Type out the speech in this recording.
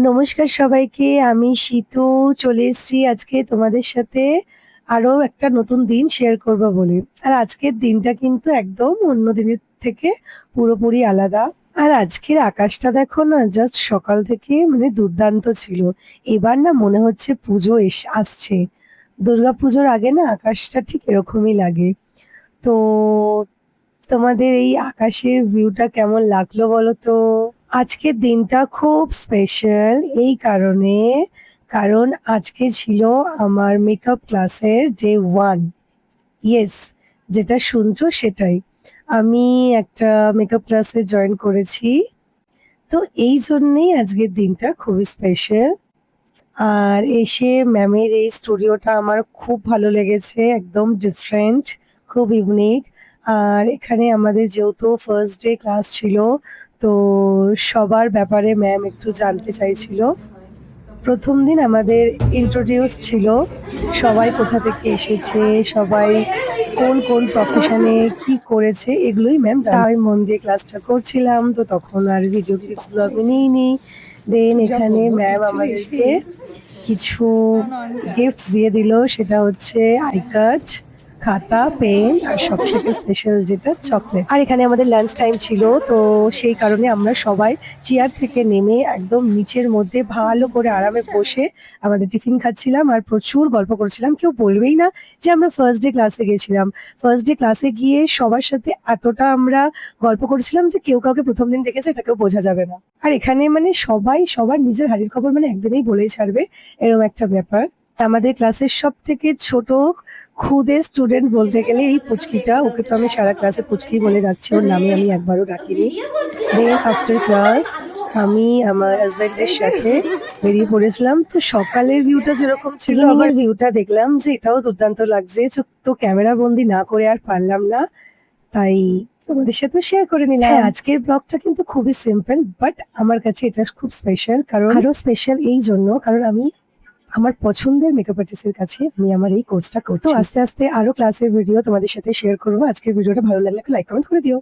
নমস্কার সবাইকে, আমি সিতু চলে এসেছি আজকে তোমাদের সাথে আরো একটা নতুন দিন শেয়ার করব বলে। আর আজকের দিনটা কিন্তু একদম অন্য দিনের থেকে পুরোপুরি আলাদা। আর আজকের আকাশটা দেখো না, জাস্ট সকাল থেকে মানে দুর্দান্ত ছিল। এবার না মনে হচ্ছে পুজো আসছে। দুর্গাপুজোর আগে না আকাশটা ঠিক এরকমই লাগে। তো তোমাদের এই আকাশের ভিউটা কেমন লাগলো বলো তো? আজকের দিনটা খুব স্পেশাল এই কারণে, কারণ আজকে ছিল আমার মেকআপ ক্লাসের ডে 1। ইয়েস, যেটা শুনছো সেটাই। আমি একটা মেকআপ ক্লাসে জয়েন করেছি। তো এই জন্যেই আজকের দিনটা খুবই স্পেশাল। আর এসে ম্যামের এই স্টুডিওটা আমার খুব ভালো লেগেছে, একদম ডিফারেন্ট, খুব ইউনিক। আর এখানে আমাদের যেহেতু ফার্স্ট ডে ক্লাস ছিল, তো সবার ব্যাপারে ম্যাম একটু জানতে চাইছিল। প্রথম দিন আমাদের ইন্ট্রোডিউস ছিল, সবাই কোথা থেকে এসেছে, সবাই কোন কোন প্রফেশনে কি করেছে, এগুলোই ম্যাম আমি মন দিয়ে ক্লাসটা করছিলাম, তো তখন আর ভিডিও ক্লিপসগুলো আমি নিইনি। দেন এখানে ম্যাম আমাদেরকে কিছু গিফটস দিয়ে দিল, সেটা হচ্ছে আই কার্ড, খাতা, পেন, আর সব থেকে স্পেশাল যেটা চকলেট। আর এখানে আমাদের লাঞ্চ টাইম ছিল, তো সেই কারণে আমরা সবাই চেয়ার থেকে নেমে একদম নিচের মধ্যে ভালো করে আরামে বসে আমাদের টিফিন খাচ্ছিলাম আর প্রচুর গল্প করছিলাম। কেউ বলবেই না যে আমরা ফার্স্ট ডে ক্লাসে গেছিলাম। ফার্স্ট ডে ক্লাসে গিয়ে সবার সাথে এতটা আমরা গল্প করছিলাম যে কেউ কাউকে প্রথম দিন দেখেছে এটা কেউ বোঝা যাবে না। আর এখানে মানে সবাই সবার নিজের হাড়ির খবর মানে একদিনেই বলেই ছাড়বে, এরকম একটা ব্যাপার। আমাদের ক্লাসের সব থেকে ছোট খুদে স্টুডেন্ট বলতে গেলে এই পুচকিটা, ওকে তো আমি সারা ক্লাসে পুচকি বলে ডাকছি, ওর নামে আমি একবারও ডাকিনি। দেন আফটার ক্লাস আমি আমার হাজবেন্ডের সাথে বেরিয়ে পড়েছিলাম। তো সকালের ভিউটা যেরকম ছিল, আমার ভিউটা দেখলাম যে এটাও দুর্দান্ত লাগছে, তো ক্যামেরা বন্দি না করে আর পারলাম না, তাই তোমাদের সাথে শেয়ার করে নিলাম। হ্যাঁ, আজকের ব্লগটা কিন্তু খুবই সিম্পল, বাট আমার কাছে এটা খুব স্পেশাল। কারণ আরো স্পেশাল এই জন্য, কারণ আমি আমার পছন্দের মেকআপ আর্টিস্টের কাছে আমি আমার এই কোর্সটা করছি। তো আস্তে আস্তে আরো ক্লাসের ভিডিও তোমাদের সাথে শেয়ার করবো। আজকের ভিডিওটা ভালো লাগলে লাইক কমেন্ট করে দিও।